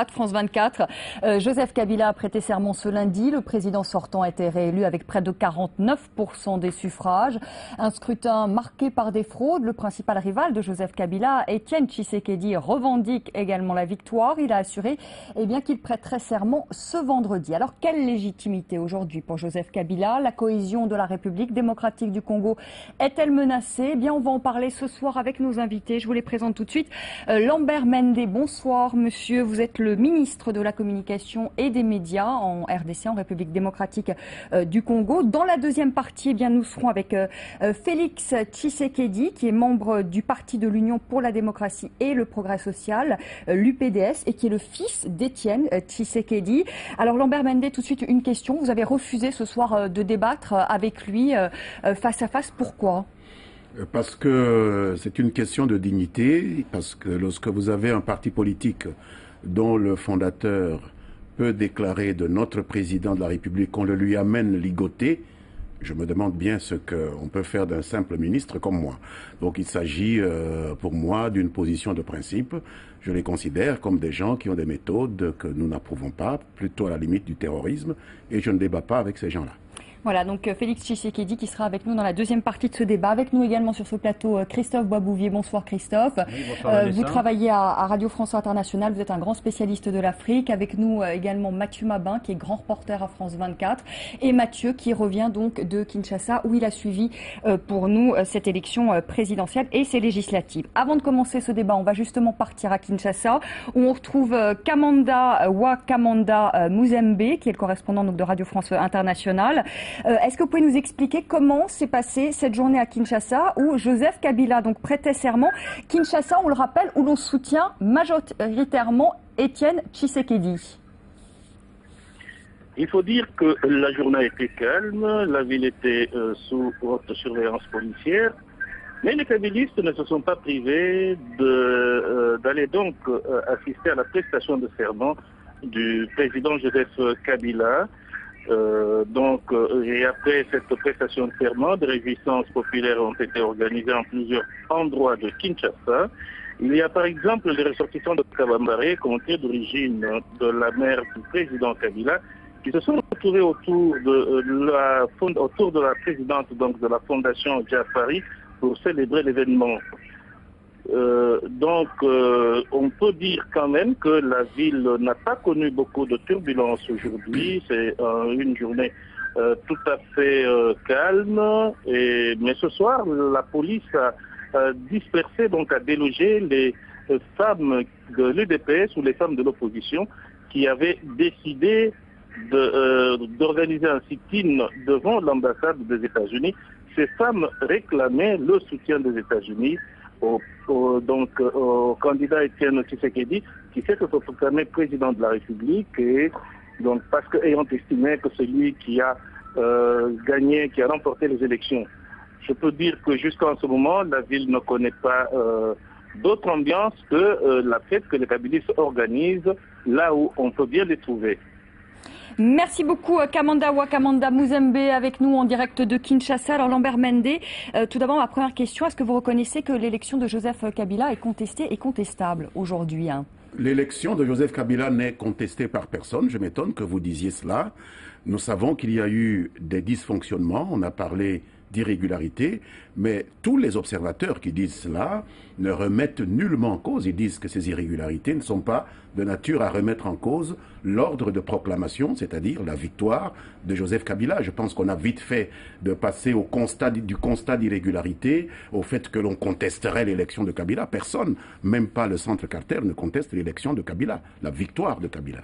France 24. Joseph Kabila a prêté serment ce lundi. Le président sortant a été réélu avec près de 49% des suffrages. Un scrutin marqué par des fraudes. Le principal rival de Joseph Kabila, Étienne Tshisekedi, revendique également la victoire. Il a assuré qu'il prêterait serment ce vendredi. Alors, quelle légitimité aujourd'hui pour Joseph Kabila? La cohésion de la République démocratique du Congo est-elle menacée? On va en parler ce soir avec nos invités. Je vous les présente tout de suite. Lambert Mende, bonsoir monsieur. Vous êtes le ministre de la Communication et des Médias en RDC, en République démocratique du Congo. Dans la deuxième partie, nous serons avec Félix Tshisekedi, qui est membre du Parti de l'Union pour la démocratie et le progrès social, l'UPDS, et qui est le fils d'Étienne Tshisekedi. Alors Lambert Mende, tout de suite une question. Vous avez refusé ce soir de débattre avec lui face à face. Pourquoi ? Parce que c'est une question de dignité, parce que lorsque vous avez un parti politique dont le fondateur peut déclarer de notre président de la République qu'on le lui amène ligoté, je me demande bien ce qu'on peut faire d'un simple ministre comme moi. Donc il s'agit pour moi d'une position de principe. Je les considère comme des gens qui ont des méthodes que nous n'approuvons pas, plutôt à la limite du terrorisme, et je ne débat pas avec ces gens-là. Voilà, donc Félix Tshisekedi qui sera avec nous dans la deuxième partie de ce débat. Avec nous également sur ce plateau, Christophe Boisbouvier. Bonsoir Christophe. Oui, bonsoir, vous travaillez à Radio France Internationale, vous êtes un grand spécialiste de l'Afrique. Avec nous également Mathieu Mabin qui est grand reporter à France 24. Et Mathieu qui revient donc de Kinshasa où il a suivi pour nous cette élection présidentielle et ses législatives. Avant de commencer ce débat, on va justement partir à Kinshasa où on retrouve Kamanda Wakamanda Muzembe qui est le correspondant donc, de Radio France Internationale. Est-ce que vous pouvez nous expliquer comment s'est passée cette journée à Kinshasa où Joseph Kabila donc prêtait serment? Kinshasa, on le rappelle, où l'on soutient majoritairement Étienne Tshisekedi. Il faut dire que la journée était calme, la ville était sous haute surveillance policière, mais les kabilistes ne se sont pas privés d'aller donc assister à la prestation de serment du président Joseph Kabila. Et après cette prestation de serment, des réjouissances populaires ont été organisées en plusieurs endroits de Kinshasa. Il y a par exemple les ressortissants de Kabambare, comté d'origine de la mère du président Kabila, qui se sont retrouvés autour de la présidente donc, de la fondation Jafari pour célébrer l'événement. On peut dire quand même que la ville n'a pas connu beaucoup de turbulences aujourd'hui. C'est une journée tout à fait calme. Mais ce soir, la police a dispersé, donc a délogé les femmes de l'UDPS ou les femmes de l'opposition qui avaient décidé d'organiser un sit-in devant l'ambassade des États-Unis. Ces femmes réclamaient le soutien des États-Unis au candidat Étienne Tshisekedi qui s'est autoproclamé président de la République et donc parce qu'ayant estimé que c'est lui qui a gagné, qui a remporté les élections. Je peux dire que jusqu'en ce moment, la ville ne connaît pas d'autre ambiance que la fête que les kabilistes organisent là où on peut bien les trouver. Merci beaucoup Kamanda Wakamanda Muzembe avec nous en direct de Kinshasa. Alors Lambert Mende, tout d'abord ma première question, est-ce que vous reconnaissez que l'élection de Joseph Kabila est contestée et contestable aujourd'hui? L'élection de Joseph Kabila n'est contestée par personne, je m'étonne que vous disiez cela. Nous savons qu'il y a eu des dysfonctionnements, on a parlé d'irrégularité, mais tous les observateurs qui disent cela ne remettent nullement en cause. Ils disent que ces irrégularités ne sont pas de nature à remettre en cause l'ordre de proclamation, c'est-à-dire la victoire de Joseph Kabila. Je pense qu'on a vite fait de passer du constat d'irrégularité au fait que l'on contesterait l'élection de Kabila. Personne, même pas le centre Carter, ne conteste l'élection de Kabila, la victoire de Kabila.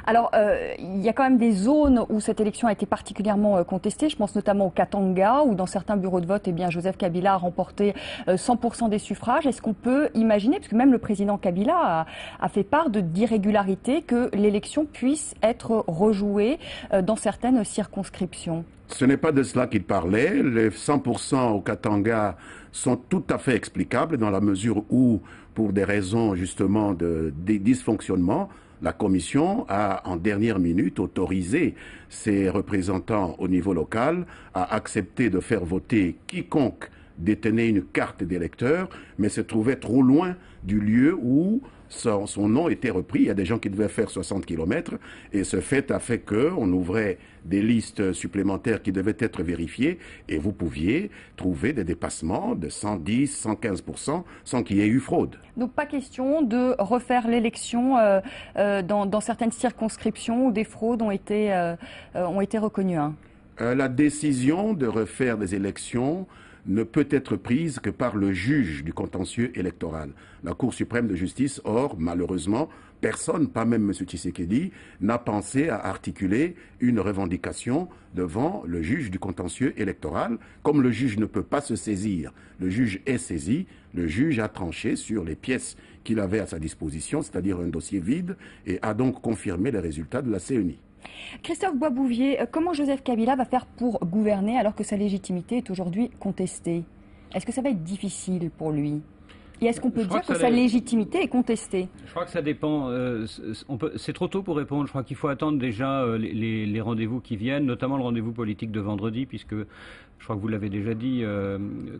Alors, il y a quand même des zones où cette élection a été particulièrement contestée. Je pense notamment au Katanga, où dans certains bureaux de vote, Joseph Kabila a remporté 100% des suffrages. Est-ce qu'on peut imaginer, parce que même le président Kabila a fait part d'irrégularités, que l'élection puisse être rejouée dans certaines circonscriptions? Ce n'est pas de cela qu'il parlait. Les 100% au Katanga sont tout à fait explicables dans la mesure où, pour des raisons justement de dysfonctionnement, la Commission a, en dernière minute, autorisé ses représentants au niveau local à accepter de faire voter quiconque détenait une carte d'électeur, mais se trouvait trop loin du lieu où son nom était repris. Il y a des gens qui devaient faire 60 kilomètres et ce fait a fait qu'on ouvrait des listes supplémentaires qui devaient être vérifiées et vous pouviez trouver des dépassements de 110, 115% sans qu'il y ait eu fraude. Donc pas question de refaire l'élection dans certaines circonscriptions où des fraudes ont été reconnues. Hein. La décision de refaire des élections ne peut être prise que par le juge du contentieux électoral, la Cour suprême de justice. Or, malheureusement, personne, pas même M. Tshisekedi, n'a pensé à articuler une revendication devant le juge du contentieux électoral. Comme le juge ne peut pas se saisir, le juge est saisi, le juge a tranché sur les pièces qu'il avait à sa disposition, c'est-à-dire un dossier vide, et a donc confirmé les résultats de la CENI. Christophe Boisbouvier, comment Joseph Kabila va faire pour gouverner alors que sa légitimité est aujourd'hui contestée? Est-ce que ça va être difficile pour lui? Et est-ce qu'on peut dire que sa légitimité est contestée? Je crois que ça dépend. C'est trop tôt pour répondre. Je crois qu'il faut attendre déjà les rendez-vous qui viennent, notamment le rendez-vous politique de vendredi, puisque je crois que vous l'avez déjà dit,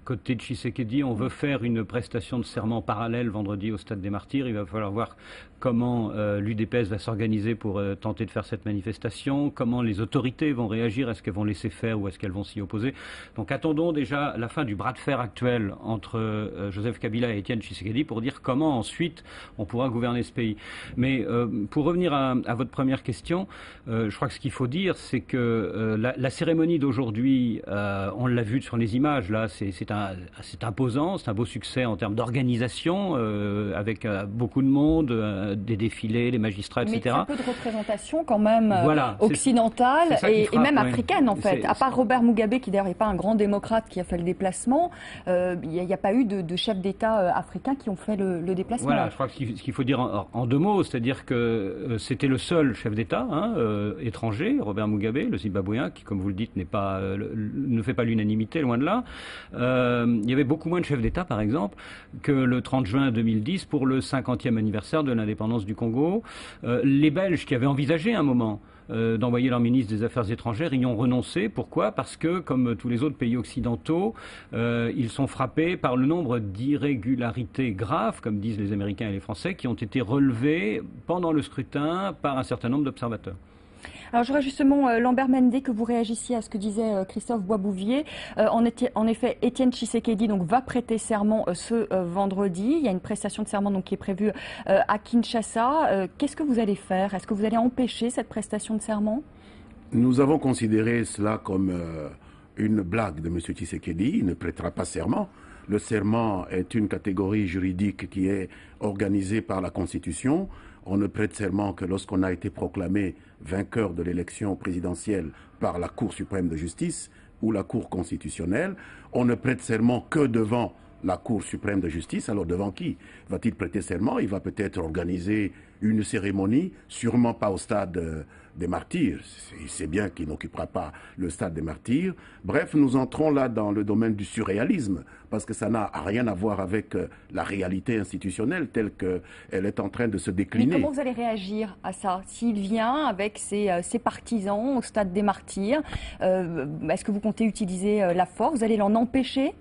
côté de Tshisekedi, on veut faire une prestation de serment parallèle vendredi au Stade des Martyrs. Il va falloir voir comment l'UDPS va s'organiser pour tenter de faire cette manifestation, comment les autorités vont réagir, est-ce qu'elles vont laisser faire ou est-ce qu'elles vont s'y opposer. Donc attendons déjà la fin du bras de fer actuel entre Joseph Kabila et Étienne Tshisekedi pour dire comment ensuite on pourra gouverner ce pays. Mais pour revenir à votre première question, je crois que ce qu'il faut dire, c'est que la cérémonie d'aujourd'hui, on l'a vu sur les images, là, c'est imposant, c'est un beau succès en termes d'organisation, avec beaucoup de monde, des défilés, les magistrats, etc. Mais un peu de représentation quand même occidentale et même africaine en fait. À part Robert Mugabe, qui d'ailleurs n'est pas un grand démocrate qui a fait le déplacement, il n'y a pas eu de chefs d'État africains qui ont fait le déplacement. Voilà, je crois que ce qu'il faut dire en deux mots, c'est-à-dire que c'était le seul chef d'État étranger, Robert Mugabe, le Zimbabwéen, qui, comme vous le dites, ne fait pas l'unanimité, loin de là. Il y avait beaucoup moins de chefs d'État, par exemple, que le 30 juin 2010 pour le 50e anniversaire de l'indépendance du Congo. Les Belges qui avaient envisagé un moment d'envoyer leur ministre des Affaires étrangères y ont renoncé. Pourquoi? Parce que, comme tous les autres pays occidentaux, ils sont frappés par le nombre d'irrégularités graves, comme disent les Américains et les Français, qui ont été relevées pendant le scrutin par un certain nombre d'observateurs. Alors j'aurais justement, Lambert Mende, que vous réagissiez à ce que disait Christophe Boisbouvier. En effet, Étienne Tshisekedi va prêter serment ce vendredi. Il y a une prestation de serment qui est prévue à Kinshasa. Qu'est-ce que vous allez faire? Est-ce que vous allez empêcher cette prestation de serment? Nous avons considéré cela comme une blague de M. Tshisekedi. Il ne prêtera pas serment. Le serment est une catégorie juridique qui est organisée par la Constitution. On ne prête serment que lorsqu'on a été proclamé vainqueur de l'élection présidentielle par la Cour suprême de justice ou la Cour constitutionnelle. On ne prête serment que devant la Cour suprême de justice. Alors devant qui va-t-il prêter serment? Il va peut-être organiser une cérémonie, sûrement pas au stade des Martyrs. Il sait bien qu'il n'occupera pas le stade des Martyrs. Bref, nous entrons là dans le domaine du surréalisme, parce que ça n'a rien à voir avec la réalité institutionnelle telle qu'elle est en train de se décliner. Mais comment vous allez réagir à ça? S'il vient avec ses partisans au stade des Martyrs, est-ce que vous comptez utiliser la force? Vous allez l'en empêcher?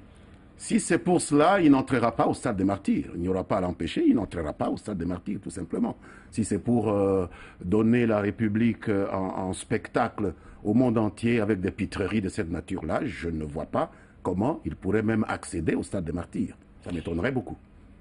Si c'est pour cela, il n'entrera pas au stade des Martyrs. Il n'y aura pas à l'empêcher, il n'entrera pas au stade des Martyrs, tout simplement. Si c'est pour donner la République en spectacle au monde entier avec des pitreries de cette nature-là, je ne vois pas comment il pourrait même accéder au stade des Martyrs. Ça m'étonnerait beaucoup.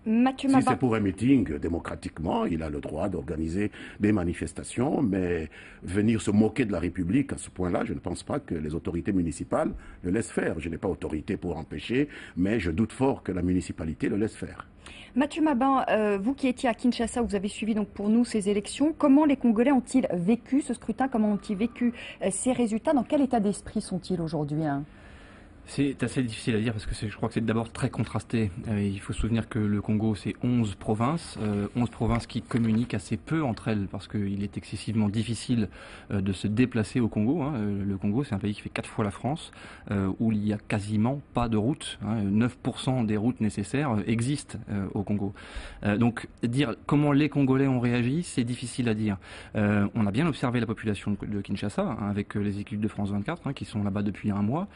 Si c'est pour un meeting, démocratiquement, il a le droit d'organiser des manifestations, mais venir se moquer de la République à ce point-là, je ne pense pas que les autorités municipales le laissent faire. Je n'ai pas autorité pour empêcher, mais je doute fort que la municipalité le laisse faire. Mathieu Mabin, vous qui étiez à Kinshasa, vous avez suivi donc pour nous ces élections. Comment les Congolais ont-ils vécu ce scrutin? Comment ont-ils vécu ces résultats? Dans quel état d'esprit sont-ils aujourd'hui? C'est assez difficile à dire parce que je crois que c'est d'abord très contrasté. Il faut se souvenir que le Congo, c'est 11 provinces qui communiquent assez peu entre elles parce qu'il est excessivement difficile de se déplacer au Congo. Le Congo, c'est un pays qui fait 4 fois la France, où il n'y a quasiment pas de routes. 9% des routes nécessaires existent au Congo. Donc, dire comment les Congolais ont réagi, c'est difficile à dire. On a bien observé la population de Kinshasa, avec les équipes de France 24, qui sont là-bas depuis un mois.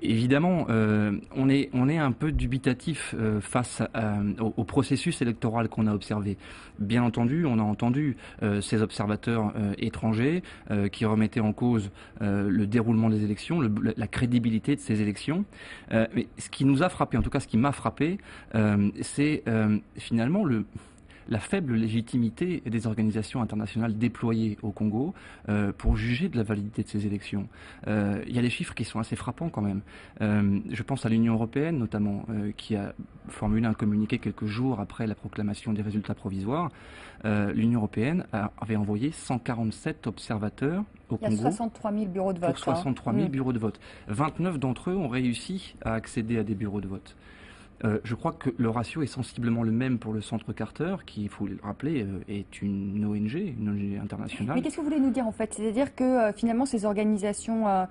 Évidemment, on est un peu dubitatif face au processus électoral qu'on a observé. Bien entendu, on a entendu ces observateurs étrangers qui remettaient en cause le déroulement des élections, la crédibilité de ces élections. Mais ce qui nous a frappé, en tout cas ce qui m'a frappé, c'est finalement la faible légitimité des organisations internationales déployées au Congo pour juger de la validité de ces élections. Il y a des chiffres qui sont assez frappants quand même. Je pense à l'Union européenne notamment, qui a formulé un communiqué quelques jours après la proclamation des résultats provisoires. L'Union européenne avait envoyé 147 observateurs au Congo. Il y a 63 000 bureaux de vote. Pour 63 000 bureaux de vote. 29 d'entre eux ont réussi à accéder à des bureaux de vote. Je crois que le ratio est sensiblement le même pour le Centre Carter, qui, il faut le rappeler, est une ONG internationale. Mais qu'est-ce que vous voulez nous dire en fait? C'est-à-dire que finalement ces organisations,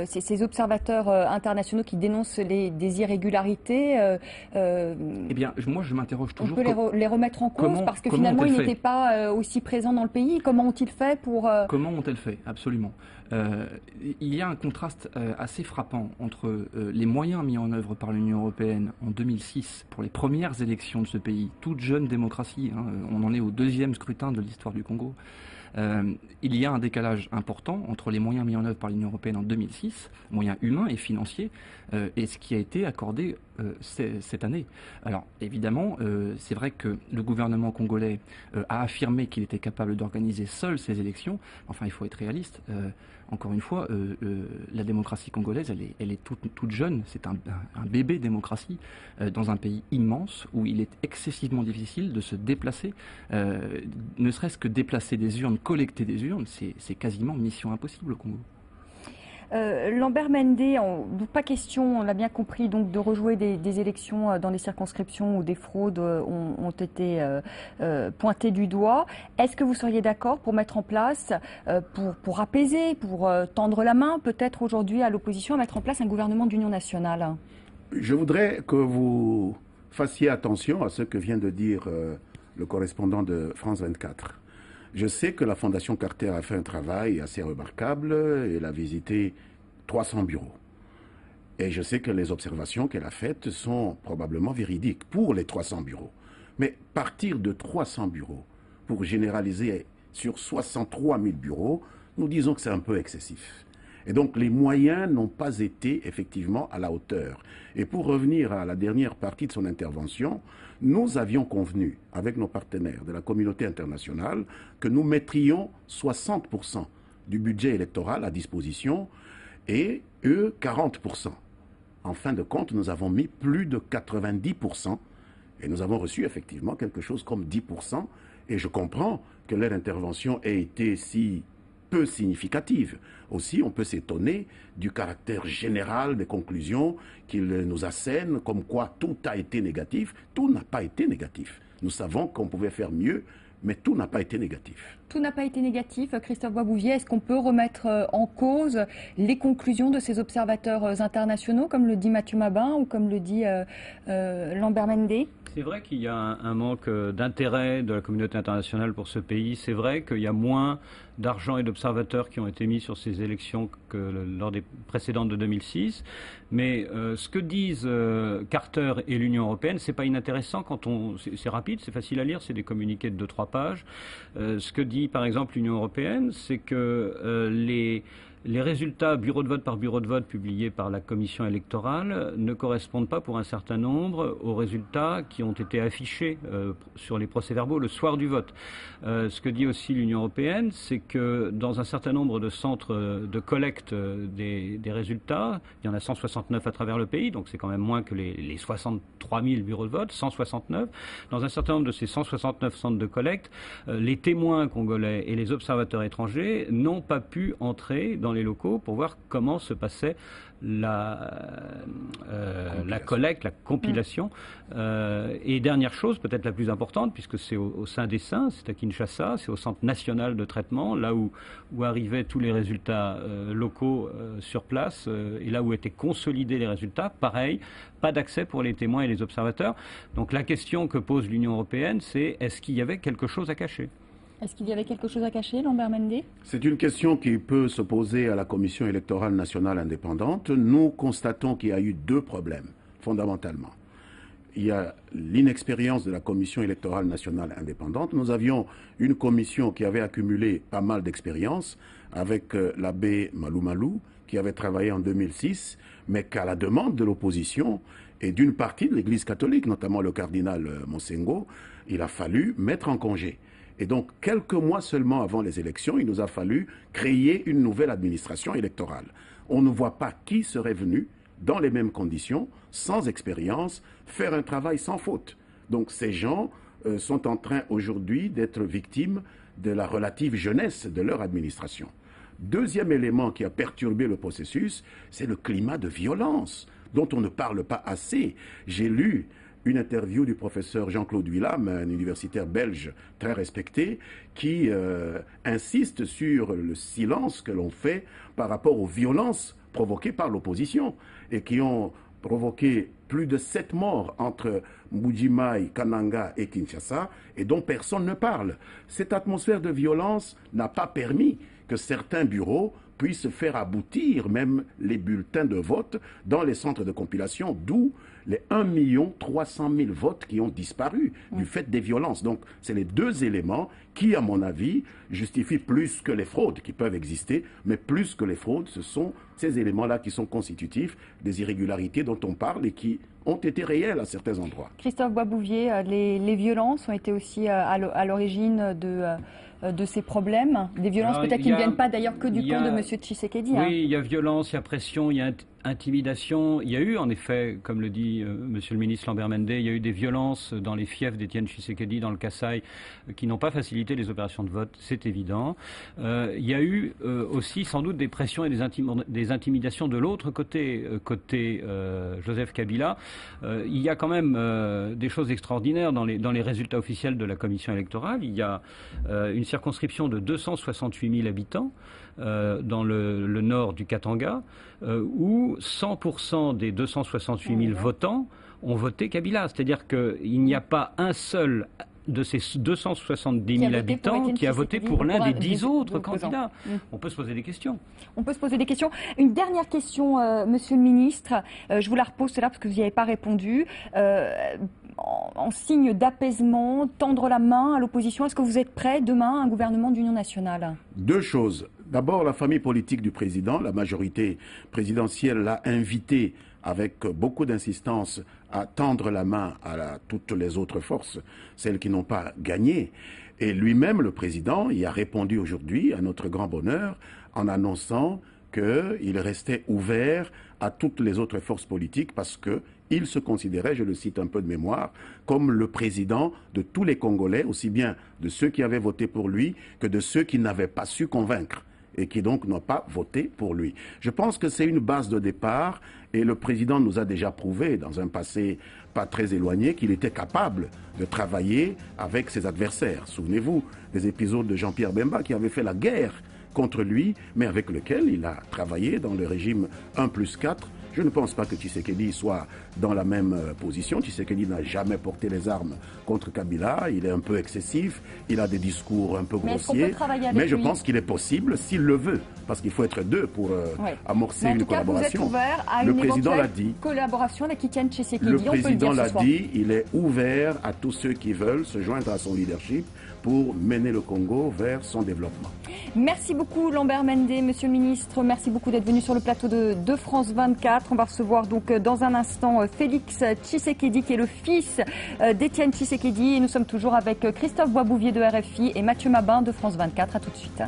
ces observateurs internationaux qui dénoncent des irrégularités... eh bien, moi je m'interroge toujours... On peut les remettre en cause parce que finalement ils n'étaient pas aussi présents dans le pays. Comment ont-ils fait pour... Comment ont-elles fait? Absolument. Il y a un contraste assez frappant entre les moyens mis en œuvre par l'Union européenne en 2006 pour les premières élections de ce pays, toute jeune démocratie, hein, on en est au 2e scrutin de l'histoire du Congo. Il y a un décalage important entre les moyens mis en œuvre par l'Union européenne en 2006, moyens humains et financiers, et ce qui a été accordé cette année. Alors évidemment, c'est vrai que le gouvernement congolais a affirmé qu'il était capable d'organiser seul ces élections. Enfin, il faut être réaliste. Encore une fois, la démocratie congolaise, elle est toute jeune. C'est un bébé démocratie dans un pays immense où il est excessivement difficile de se déplacer. Ne serait-ce que déplacer des urnes, collecter des urnes, c'est quasiment mission impossible au Congo. Lambert Mende, pas question, on l'a bien compris, donc de rejouer des élections dans des circonscriptions où des fraudes ont été pointées du doigt. Est-ce que vous seriez d'accord pour mettre en place, pour apaiser, pour tendre la main peut-être aujourd'hui à l'opposition, à mettre en place un gouvernement d'union nationale? Je voudrais que vous fassiez attention à ce que vient de dire le correspondant de France 24. Je sais que la Fondation Carter a fait un travail assez remarquable. Elle a visité 300 bureaux. Et je sais que les observations qu'elle a faites sont probablement véridiques pour les 300 bureaux. Mais partir de 300 bureaux pour généraliser sur 63 000 bureaux, nous disons que c'est un peu excessif. Et donc les moyens n'ont pas été effectivement à la hauteur. Et pour revenir à la dernière partie de son intervention, nous avions convenu avec nos partenaires de la communauté internationale que nous mettrions 60% du budget électoral à disposition et eux 40%. En fin de compte, nous avons mis plus de 90% et nous avons reçu effectivement quelque chose comme 10%. Et je comprends que leur intervention ait été si peu significative. Aussi, on peut s'étonner du caractère général des conclusions qu'ils nous assènent, comme quoi tout a été négatif. Tout n'a pas été négatif. Nous savons qu'on pouvait faire mieux, mais tout n'a pas été négatif. Tout n'a pas été négatif. Christophe Boisbouvier, est-ce qu'on peut remettre en cause les conclusions de ces observateurs internationaux, comme le dit Mathieu Mabin ou comme le dit Lambert Mende? C'est vrai qu'il y a un manque d'intérêt de la communauté internationale pour ce pays. C'est vrai qu'il y a moins d'argent et d'observateurs qui ont été mis sur ces élections que lors des précédentes de 2006. Mais ce que disent Carter et l'Union européenne, c'est pas inintéressant quand c'est rapide, c'est facile à lire, c'est des communiqués de 2-3 pages. Ce que dit par exemple l'Union européenne, c'est que les résultats bureau de vote par bureau de vote publiés par la commission électorale ne correspondent pas pour un certain nombre aux résultats qui ont été affichés sur les procès-verbaux le soir du vote. Ce que dit aussi l'Union européenne, c'est que dans un certain nombre de centres de collecte des résultats, il y en a 169 à travers le pays, donc c'est quand même moins que les 63 000 bureaux de vote, 169. Dans un certain nombre de ces 169 centres de collecte, les témoins congolais et les observateurs étrangers n'ont pas pu entrer dans les locaux pour voir comment se passait la collecte, la compilation. Et dernière chose, peut-être la plus importante, puisque c'est au sein des Saints, c'est à Kinshasa, c'est au Centre national de traitement, là où arrivaient tous les résultats locaux sur place, et là où étaient consolidés les résultats, pareil, pas d'accès pour les témoins et les observateurs. Donc la question que pose l'Union européenne, c'est est-ce qu'il y avait quelque chose à cacher ? Est-ce qu'il y avait quelque chose à cacher, Lambert Mende? C'est une question qui peut se poser à la Commission électorale nationale indépendante. Nous constatons qu'il y a eu deux problèmes, fondamentalement. Il y a l'inexpérience de la Commission électorale nationale indépendante. Nous avions une commission qui avait accumulé pas mal d'expérience avec l'abbé Malou Malou, qui avait travaillé en 2006, mais qu'à la demande de l'opposition et d'une partie de l'Église catholique, notamment le cardinal Monsengo, il a fallu mettre en congé. Et donc, quelques mois seulement avant les élections, il nous a fallu créer une nouvelle administration électorale. On ne voit pas qui serait venu, dans les mêmes conditions, sans expérience, faire un travail sans faute. Donc, ces gens sont en train aujourd'hui d'être victimes de la relative jeunesse de leur administration. Deuxième élément qui a perturbé le processus, c'est le climat de violence, dont on ne parle pas assez. J'ai lu une interview du professeur Jean-Claude Willam, un universitaire belge très respecté, qui insiste sur le silence que l'on fait par rapport aux violences provoquées par l'opposition et qui ont provoqué plus de 7 morts entre Mbuji-Mayi, Kananga et Kinshasa et dont personne ne parle. Cette atmosphère de violence n'a pas permis que certains bureaux puissent faire aboutir même les bulletins de vote dans les centres de compilation, d'où les 1 300 000 votes qui ont disparu du fait des violences. Donc, c'est les deux éléments qui, à mon avis, justifient plus que les fraudes qui peuvent exister, mais plus que les fraudes, ce sont ces éléments-là qui sont constitutifs des irrégularités dont on parle et qui ont été réelles à certains endroits. Christophe Boisbouvier, les violences ont été aussi à l'origine de ces problèmes, des violences peut-être qui ne viennent pas d'ailleurs que du camp de M. Tshisekedi. Oui, il y a violence, il y a pression, il y a intimidation. Il y a eu en effet, comme le dit Monsieur le ministre Lambert Mende, il y a eu des violences dans les fiefs d'Étienne Tshisekedi, dans le Kasaï, qui n'ont pas facilité les opérations de vote, c'est évident. Il y a eu aussi sans doute des pressions et des intimidations de l'autre côté, Joseph Kabila. Il y a quand même des choses extraordinaires dans les résultats officiels de la commission électorale. Il y a une circonscription de 268 000 habitants dans le nord du Katanga, où 100% des 268 000 votants ont voté Kabila. C'est-à-dire qu'il n'y a pas un seul de ces 270 000 habitants qui a voté pour l'un des 10 autres candidats. On peut se poser des questions. On peut se poser des questions. Une dernière question, Monsieur le ministre. Je vous la repose là parce que vous n'y avez pas répondu. En signe d'apaisement, tendre la main à l'opposition, est-ce que vous êtes prêt demain à un gouvernement d'union nationale? Deux choses. D'abord, la famille politique du président, la majorité présidentielle l'a invité avec beaucoup d'insistance à tendre la main à toutes les autres forces, celles qui n'ont pas gagné. Et lui-même, le président, y a répondu aujourd'hui, à notre grand bonheur, en annonçant qu'il restait ouvert à toutes les autres forces politiques parce qu'il se considérait, je le cite un peu de mémoire, comme le président de tous les Congolais, aussi bien de ceux qui avaient voté pour lui que de ceux qui n'avaient pas su convaincre et qui donc n'ont pas voté pour lui. Je pense que c'est une base de départ et le président nous a déjà prouvé dans un passé pas très éloigné qu'il était capable de travailler avec ses adversaires. Souvenez-vous des épisodes de Jean-Pierre Bemba qui avait fait la guerre contre lui, mais avec lequel il a travaillé dans le régime 1+4. Je ne pense pas que Tshisekedi soit dans la même position. Tshisekedi n'a jamais porté les armes contre Kabila. Il est un peu excessif. Il a des discours un peu grossiers. Mais je pense qu'il est possible, s'il le veut, parce qu'il faut être deux pour amorcer une collaboration. Vous êtes ouvert à le une président l'a dit. Collaboration avec Étienne Tshisekedi. Le président l'a dit. Il est ouvert à tous ceux qui veulent se joindre à son leadership pour mener le Congo vers son développement. Merci beaucoup Lambert Mende, Monsieur le ministre. Merci beaucoup d'être venu sur le plateau de France 24. On va recevoir donc dans un instant Félix Tshisekedi qui est le fils d'Étienne Tshisekedi. Et nous sommes toujours avec Christophe Boisbouvier de RFI et Mathieu Mabin de France 24. À tout de suite.